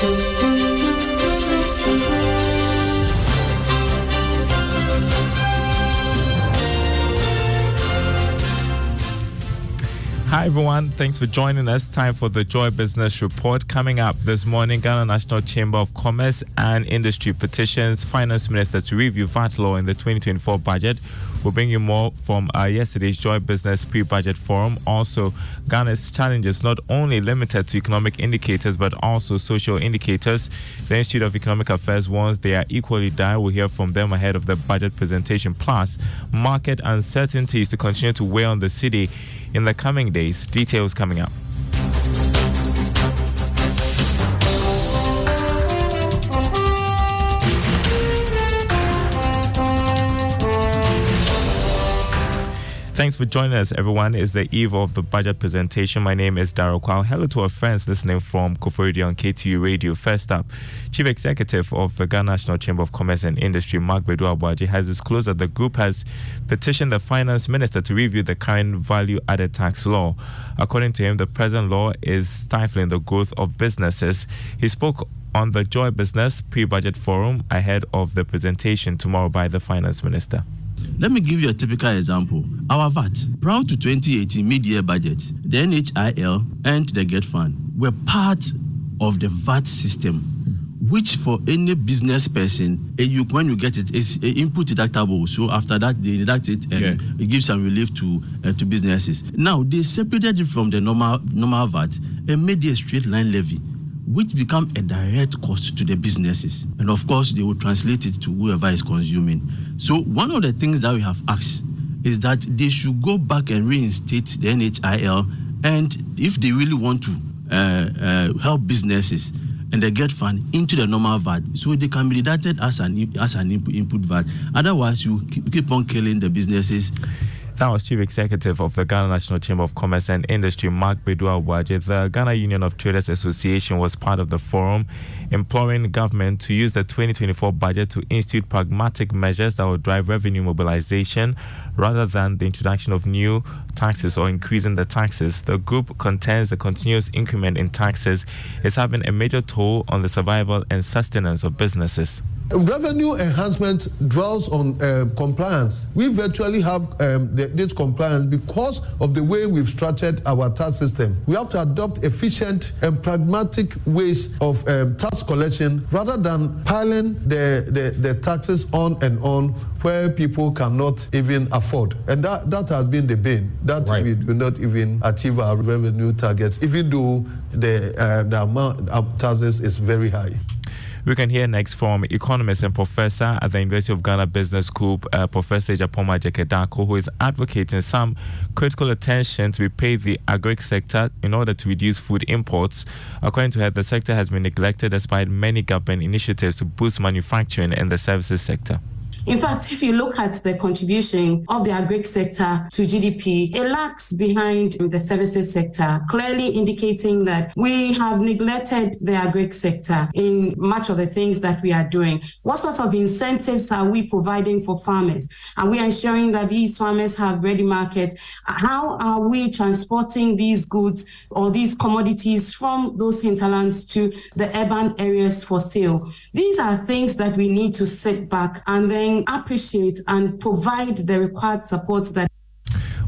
Hi everyone, thanks for joining us. Time for the Joy Business Report. Coming up this morning, Ghana National Chamber of Commerce and Industry petitions Finance Minister to review VAT law in the 2024 budget. We'll bring you more from yesterday's Joy Business Pre-Budget Forum. Also, Ghana's challenges not only limited to economic indicators but also social indicators. The Institute of Economic Affairs warns they are equally dire. We'll hear from them ahead of the budget presentation. Plus, market uncertainties to continue to weigh on the city in the coming days. Details coming up. Thanks for joining us, everyone. It's the eve of the budget presentation. My name is Darryl Kwao. Hello to our friends listening from Koforidua on KTU Radio. First up, Chief Executive of the Ghana National Chamber of Commerce and Industry, Mark Bedu-Aboagye, has disclosed that the group has petitioned the Finance Minister to review the current value-added tax law. According to him, the present law is stifling the growth of businesses. He spoke on the Joy Business Pre-Budget Forum ahead of the presentation tomorrow by the Finance Minister. Let me give you a typical example. Our VAT, prior to 2018 mid-year budget, the NHIL and the GET Fund were part of the VAT system, which for any business person, when you get it, it's input deductible. So after that, they deduct it and it gives some relief to businesses. Now, they separated it from the normal VAT and made it a straight line levy, which become a direct cost to the businesses. And of course, they will translate it to whoever is consuming. So one of the things that we have asked is that they should go back and reinstate the NHIL, and if they really want to help businesses and they get fund into the normal VAT, so they can be deducted as an input VAT. Otherwise, you keep on killing the businesses. That was Chief Executive of the Ghana National Chamber of Commerce and Industry, Mark Bedu-Aboagye. The Ghana Union of Traders Association was part of the forum, imploring government to use the 2024 budget to institute pragmatic measures that will drive revenue mobilization rather than the introduction of new taxes or increasing the taxes. The group contends the continuous increment in taxes is having a major toll on the survival and sustenance of businesses. Revenue enhancement dwells on compliance. We virtually have this compliance because of the way we've structured our tax system. We have to adopt efficient and pragmatic ways of tax collection rather than piling the taxes on and on where people cannot even afford. And that has been the bane, that we do not even achieve our revenue targets, even though the amount of taxes is very high. We can hear next from economist and professor at the University of Ghana Business School, Professor Japoma Jekedako, who is advocating some critical attention to be paid the agric sector in order to reduce food imports. According to her, the sector has been neglected despite many government initiatives to boost manufacturing in the services sector. In fact, if you look at the contribution of the agric sector to GDP, it lags behind the services sector, clearly indicating that we have neglected the agric sector in much of the things that we are doing. What sorts of incentives are we providing for farmers? Are we ensuring that these farmers have ready markets? How are we transporting these goods or these commodities from those hinterlands to the urban areas for sale? These are things that we need to sit back and then appreciate and provide the required support that.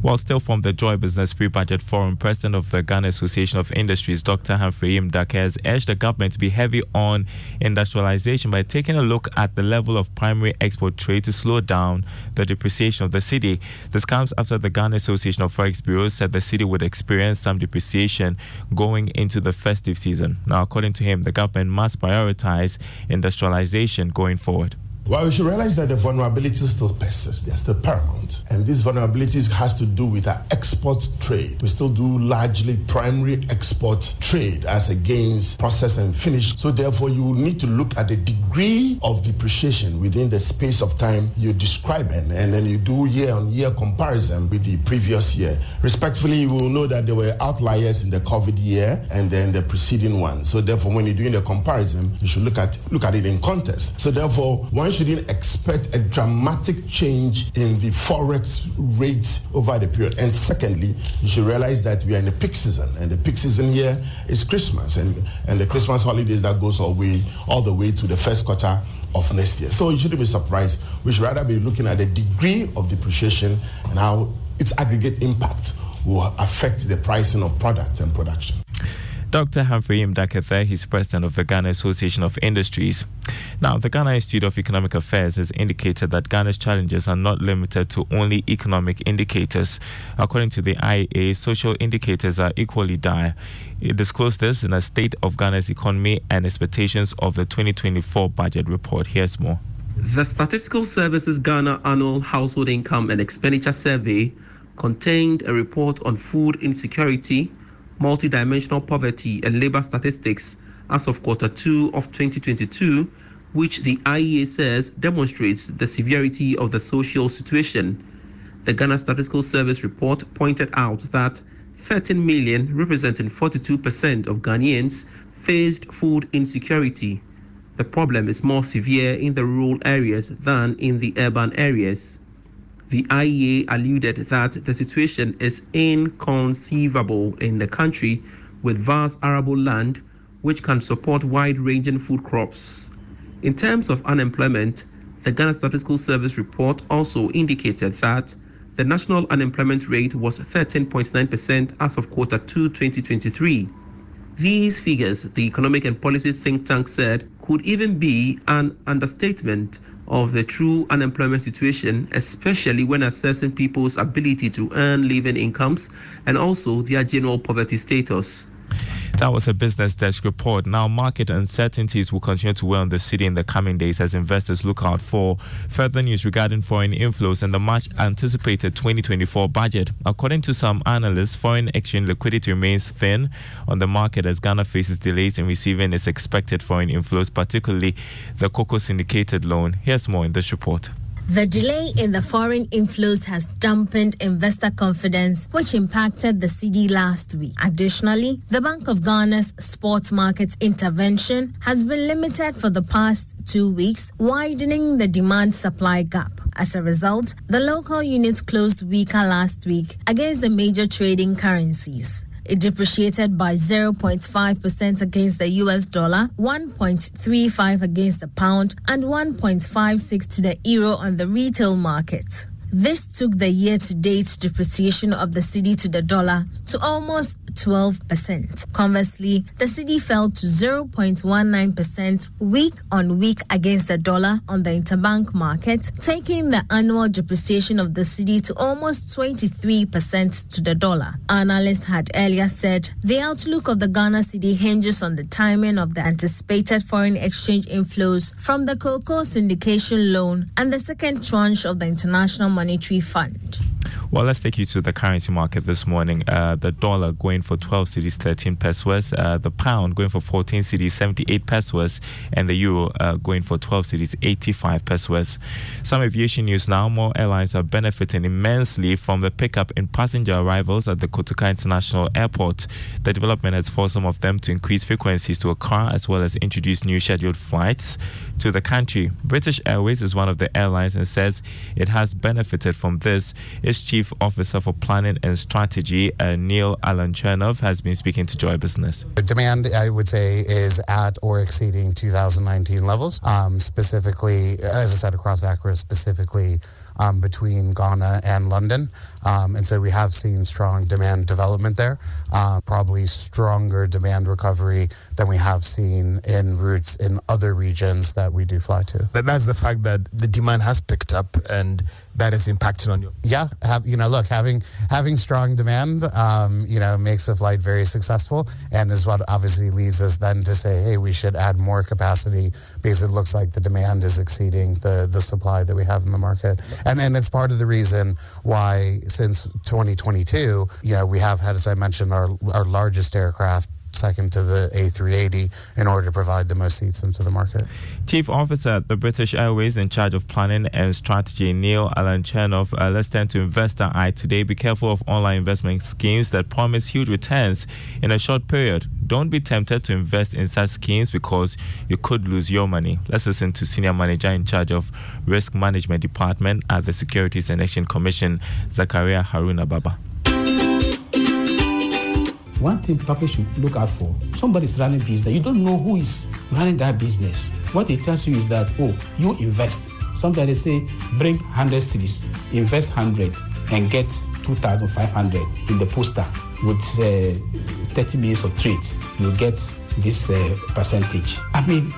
While still from the Joy Business Pre-Budget Forum, President of the Ghana Association of Industries, Dr. Humphrey Imdaka, has urged the government to be heavy on industrialization by taking a look at the level of primary export trade to slow down the depreciation of the city. This comes after the Ghana Association of Forex Bureaus said the city would experience some depreciation going into the festive season. Now, according to him, the government must prioritize industrialization going forward. Well, we should realize that the vulnerabilities still persist. They're still paramount. And these vulnerabilities has to do with our export trade. We still do largely primary export trade as against process and finish. So therefore, you need to look at the degree of depreciation within the space of time you describe it. And then you do year-on-year comparison with the previous year. Respectfully, you will know that there were outliers in the COVID year and then the preceding one. So therefore, when you're doing the comparison, you should look at it in context. So therefore, one should shouldn't expect a dramatic change in the forex rate over the period. And secondly, you should realize that we are in the peak season, and the peak season here is Christmas, and the Christmas holidays that goes all the way to the first quarter of next year. So you shouldn't be surprised. We should rather be looking at the degree of depreciation and how its aggregate impact will affect the pricing of product and production. Dr. Humphrey Imdakethe, he's president of the Ghana Association of Industries. Now, the Ghana Institute of Economic Affairs has indicated that Ghana's challenges are not limited to only economic indicators. According to the IEA, social indicators are equally dire. It disclosed this in a State of Ghana's Economy and Expectations of the 2024 Budget Report. Here's more. The Statistical Services Ghana Annual Household Income and Expenditure Survey contained a report on food insecurity, multidimensional poverty and labor statistics as of Q2 of 2022, which the IEA says demonstrates the severity of the social situation. The Ghana Statistical Service report pointed out that 13 million, representing 42% of Ghanaians, faced food insecurity. The problem is more severe in the rural areas than in the urban areas. The IEA alluded that the situation is inconceivable in the country with vast arable land which can support wide-ranging food crops. In terms of unemployment, the Ghana Statistical Service report also indicated that the national unemployment rate was 13.9% as of Q2 2023. These figures, the economic and policy think tank said, could even be an understatement of the true unemployment situation, especially when assessing people's ability to earn living incomes and also their general poverty status. That was a Business Desk report. Now, market uncertainties will continue to weigh on the city in the coming days as investors look out for further news regarding foreign inflows and the much anticipated 2024 budget. According to some analysts, foreign exchange liquidity remains thin on the market as Ghana faces delays in receiving its expected foreign inflows, particularly the Cocoa syndicated loan. Here's more in this report. The delay in the foreign inflows has dampened investor confidence, which impacted the cedi last week. Additionally, the Bank of Ghana's sports market intervention has been limited for the past 2 weeks, widening the demand-supply gap. As a result, the local unit closed weaker last week against the major trading currencies. It depreciated by 0.5% against the US dollar, 1.35 against the pound, and 1.56 to the euro on the retail market. This took the year-to-date depreciation of the cedi to the dollar to almost 12%. Conversely, the cedi fell to 0.19% week on week against the dollar on the interbank market, taking the annual depreciation of the cedi to almost 23% to the dollar. Analysts had earlier said the outlook of the Ghana cedi hinges on the timing of the anticipated foreign exchange inflows from the Cocoa syndication loan and the second tranche of the International Monetary Fund. Well, let's take you to the currency market this morning. The dollar going for 12 cedis, 13 pesos. The pound going for 14 cedis, 78 pesos. And the euro going for 12 cedis, 85 pesos. Some aviation news now. More airlines are benefiting immensely from the pickup in passenger arrivals at the Kotoka International Airport. The development has forced some of them to increase frequencies to Accra as well as introduce new scheduled flights to the country. British Airways is one of the airlines and says it has benefited from this. Its Chief Officer for Planning and Strategy, Neil Alan Chernov, has been speaking to Joy Business. The demand, I would say, is at or exceeding 2019 levels, specifically, as I said, across Accra, specifically between Ghana and London. And so we have seen strong demand development there, probably stronger demand recovery than we have seen in routes in other regions that we do fly to. That's the fact that the demand has picked up and that is impacting on you. Yeah, having strong demand, makes the flight very successful, and is what obviously leads us then to say, hey, we should add more capacity because it looks like the demand is exceeding the supply that we have in the market. And it's part of the reason why since 2022, we have had, as I mentioned, our largest aircraft second to the A380 in order to provide the most seats into the market. Chief Officer at the British Airways in charge of planning and strategy, Neil Alan Chernoff, let's turn to Investor Eye today. Be careful of online investment schemes that promise huge returns in a short period. Don't be tempted to invest in such schemes because you could lose your money. Let's listen to Senior Manager in charge of Risk Management Department at the Securities and Exchange Commission, Zakaria Haruna Baba. One thing people should look out for, somebody's running business. You don't know who is running that business. What it tells you is that, you invest. Sometimes they say, bring 100 cedis, invest 100 and get 2,500 in the poster with 30 minutes of trade. You get this percentage. I mean,